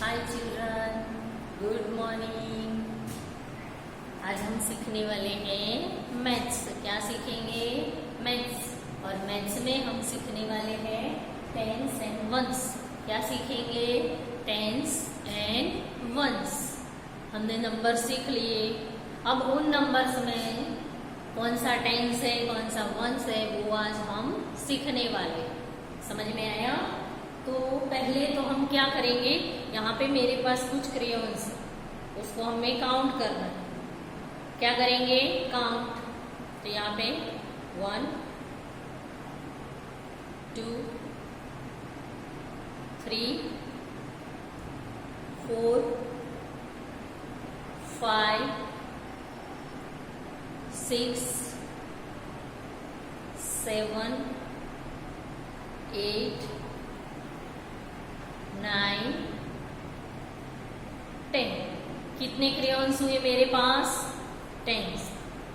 हाय children, good morning. आज हम सीखने वाले हैं मैथ्स। क्या सीखेंगे? मैथ्स। और मैथ्स में हम सीखने वाले हैं टेंस एंड वंस। क्या सीखेंगे? Tens and ones. हमने नंबर सीख लिए। अब उन नंबर्स में कौन सा टेंस है, कौन सा वंस है, वो आज हम सीखने वाले। समझ में आया? तो पहले तो हम क्या करेंगे, यहाँ पे मेरे पास कुछ क्रेयॉन्स है, उसको हमें काउंट करना है। क्या करेंगे? काउंट। तो यहाँ पे 1 2 3 4 5 6 7 8 9 10। कितने क्रेयॉन्स हुए मेरे पास? 10।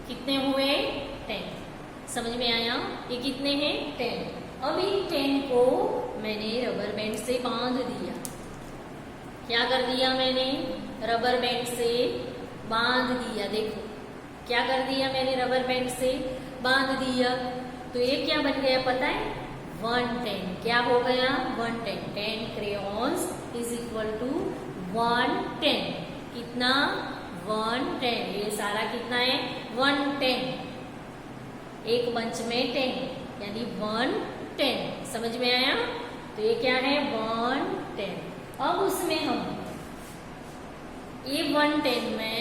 कितने हुए? 10। समझ में आया? ये कितने हैं? 10। अब इन 10 को मैंने रबर बैंड से बांध दिया। क्या कर दिया मैंने? रबर बैंड से बांध दिया। देखो क्या कर दिया मैंने? रबर बैंड से बांध दिया। तो ये क्या बन गया पता है? 110। क्या हो गया? 110। 10 crayons इज इक्वल टू 110। कितना? 110। ये सारा कितना है? 110। एक बंच में 10 यानी 110। समझ में आया? तो ये क्या है? 110। अब उसमें हम ये 110 में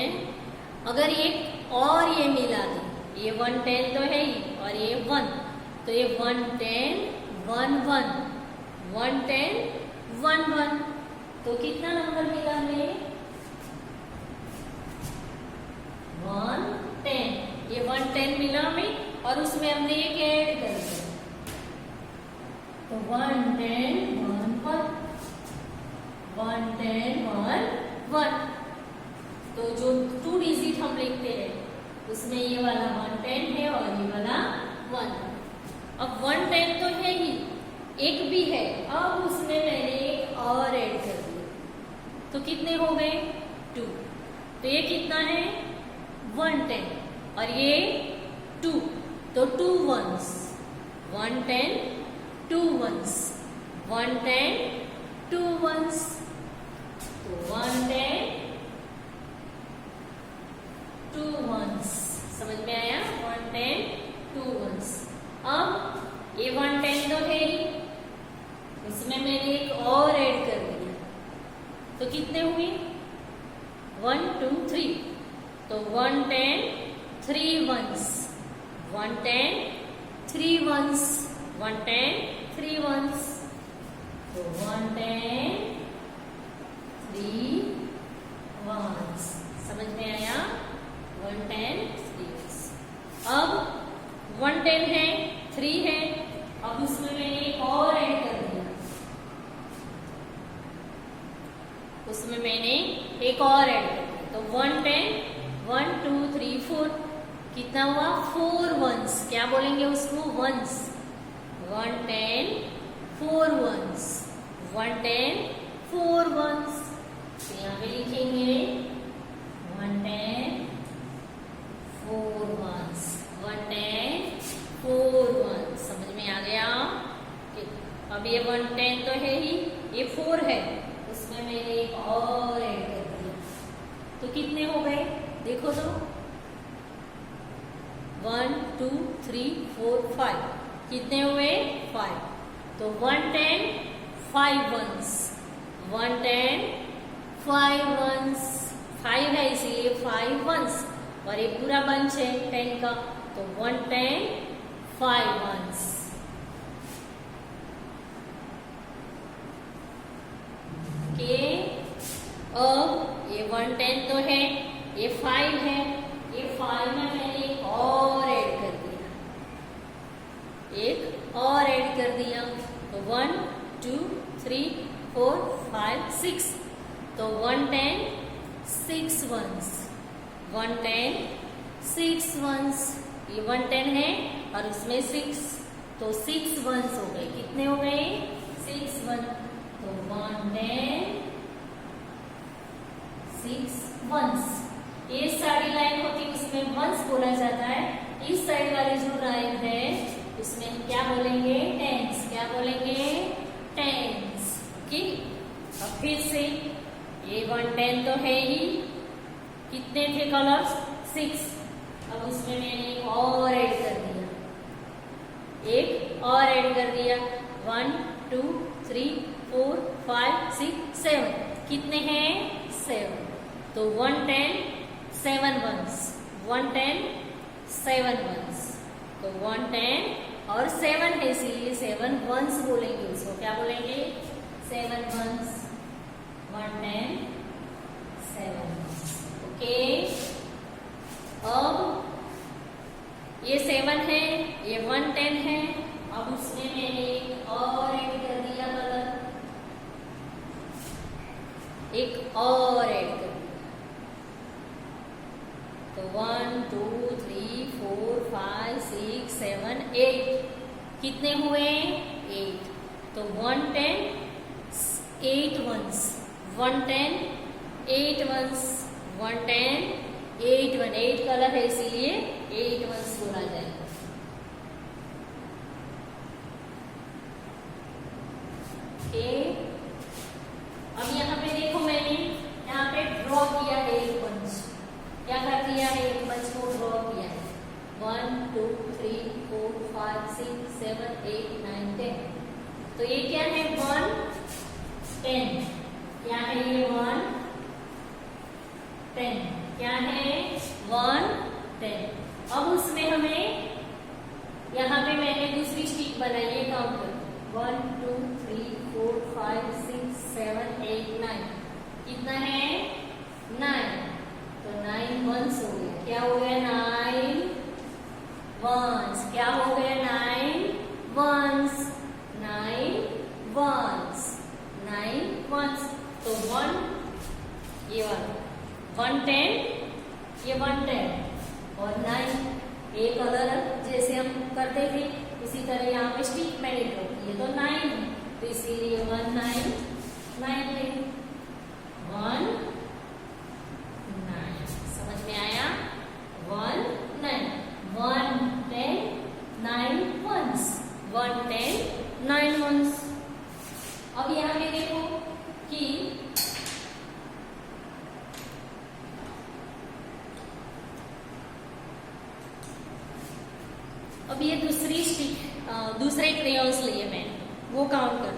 अगर एक और ये मिला दें, ये 110 तो है ही और ये 1, तो ये 110 1 1 110 1 1। तो कितना नंबर मिला हमें? 110। ये 110 मिला हमें और उसमें हमने एक ऐड कर दिया। तो 110 1 1 110 1 1। तो जो 2 डिजिट हम लिखते हैं उसमें ये वाला 110 है और ये वाला 1। अब 110 तो है ही, एक भी है। अब उसमें मैंने एक और ऐड कर दिया। तो कितने हो गए? 2। तो ये कितना है? 110 और ये 2। तो 2 ones 110 2 ones 110 2 ones। तो 110 2 ones। समझ में आया? 110 2 ones। अब ये 110 तो है ही, उसमें मैंने एक और ऐड कर दिया। तो कितने हुए? 1 2 3। तो 110 3 ones 110 3 ones 110 3 ones। तो 110 3 ones। समझ में आया? 110 3 ones। अब 110 है, 3 है, अब उसमें मैंने एक और ऐड कर दिया। उसमें मैंने एक और ऐड कर दिया। तो 110 1 2 3 4। कितना हुआ? 4 ones। क्या बोलेंगे उसको? ones। 110 4 ones 110 4 ones। तो यहाँ पे लिखेंगे 110 4 ones 110 4 ones। समझ में आ गया? अब ये 110 तो है ही, ये 4 है, उसमें मैंने एक और ऐड कर दिया। तो कितने हो गए? देखो तो 1 2 3 4 5। कितने हुए? 5। तो 110 5 ones 110 5 ones। 5 है इसीलिए 5 ones और ये पूरा बंच है 10 का। तो 110 5 ones। के अब ये 110 तो है, ये 5 है, ये 5 में मैंने एक और ऐड कर दिया। एक और ऐड कर दिया। तो 1 2 3 4 5 6। तो 110 6 ones 110 6 ones। ये 110 है और उसमें 6, तो 6 ones हो गए। कितने हो गए? 6 1। तो 110 6 वंस। ये सारी लाइन होती है उसमें वंस बोला जाता है। इस साइड वाली जो लाइन है इसमें हम क्या बोलेंगे? टेंस। क्या बोलेंगे? टेंस। ओके, अब फिर से ये 110 तो है ही। कितने थे कलर्स? 6। अब उसमें मैंने एक और ऐड कर दिया, एक और ऐड कर दिया। 1 2 3 4 5 6 7। कितने हैं? 7। तो 110 7 वंस। 110 7 वंस। तो 110 और 7 है इसीलिए 7 वंस बोलेंगे उसको। क्या बोलेंगे? 7 वंस। 110 7 वंस। ओके, अब ये 7 है, ये 110 है। अब उसमें मैंने एक और ऐड कर दिया कलर, एक और ऐड कर दिया। तो 1 2 3 4 5 6 7 8। कितने हुए? 8। तो 110 8 वंस। 110 8 वंस। 110 8 1। 8 कलर है इसीलिए 8 वंस बोला जाएगा। अब यहाँ पे देखो, मैंने यहाँ पे ड्रॉ किया है एक बंच। क्या कर दिया है? एक बंच को ड्रॉ किया है। 1 2 3 4 5 6 7 8 9 10। तो ये क्या है? 1 10। क्या है ये? 1 10। क्या है? 1 10। अब उसमें हमें यहाँ पे मैंने दूसरी स्टिक बनाई है। काउंट कर 1 2 3 4 5 6 7 8 9। कितना है? 9। तो 9 वंस हो गया। क्या हो गया? 9 वंस। क्या हो गया? 9 वंस। 9 वंस। 9 वंस। तो 1 ये वाला 110, ये 110 और 9। एक अलग जैसे हम करते थे उसी तरह यहाँ पे स्टिक मैंने ड्रॉ की है। तो 9 है, तो इसीलिए 1 9 9 है। 1 9। समझ में आया? 1 9 1 10 9 वंस। 1 10 9 वंस। अब यहाँ पे देखो कि अब ये दूसरी स्टिक, दूसरे क्रेयॉन्स लिए मैं, वो काउंट कर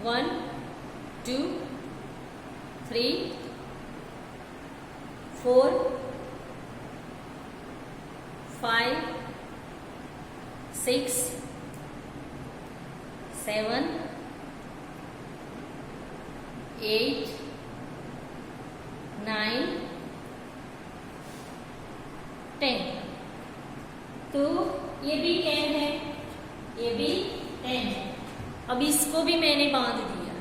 1 2 3 4 5 6 7 8 9 10। तो ये भी 10 है, ये भी 10 है। अब इसको भी मैंने बांध दिया,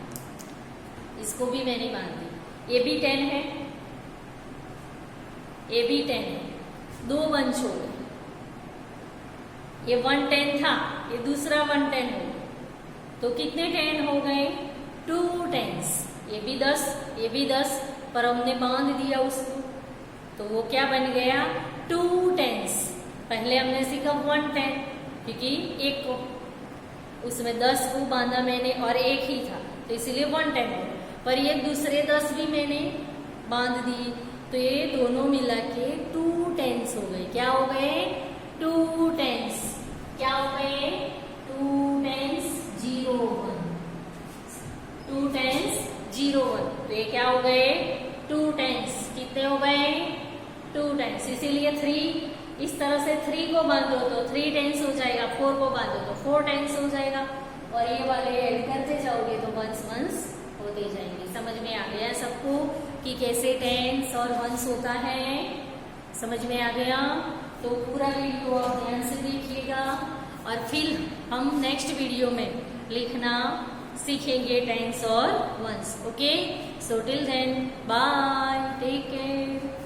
इसको भी मैंने बांध दिया। ये भी 10 है, ये भी 10 है। 2 बंच हो गए। ये 110 था, ये दूसरा 110 हो गया। तो कितने 10 हो गए? 2 10s। ये भी 10, ये भी 10, पर हमने बांध दिया उसको, तो वो क्या बन गया? 2 10s। पहले हमने सीखा 110, क्योंकि एक को उसमें 10 को बांधा मैंने और एक ही था, तो इसीलिए 110 हो। पर ये दूसरे 10 भी मैंने बांध दिए, तो ये दोनों मिला के 2 10s हो गए। क्या हो गए? 2 10s। क्या हो गए? 2 10s 0 1। 2 10s 0 1। तो ये क्या हो गए? 2 10s। कितने हो गए? 2 10s। इसीलिए 3, इस तरह से 3 को बांधो तो 3 10s हो जाएगा, 4 को बांधो तो 4 10s हो जाएगा, और ये वाले ऐड करते जाओगे तो 1s 1s होते जाएंगे। समझ में आ गया सबको कि कैसे 10s और 1s होता है? समझ में आ गया? तो पूरा वीडियो आप ध्यान से देखिएगा, और फिर हम नेक्स्ट वीडियो में लिखना सीखेंगे 10s और 1s। Okay, so till then bye, take care.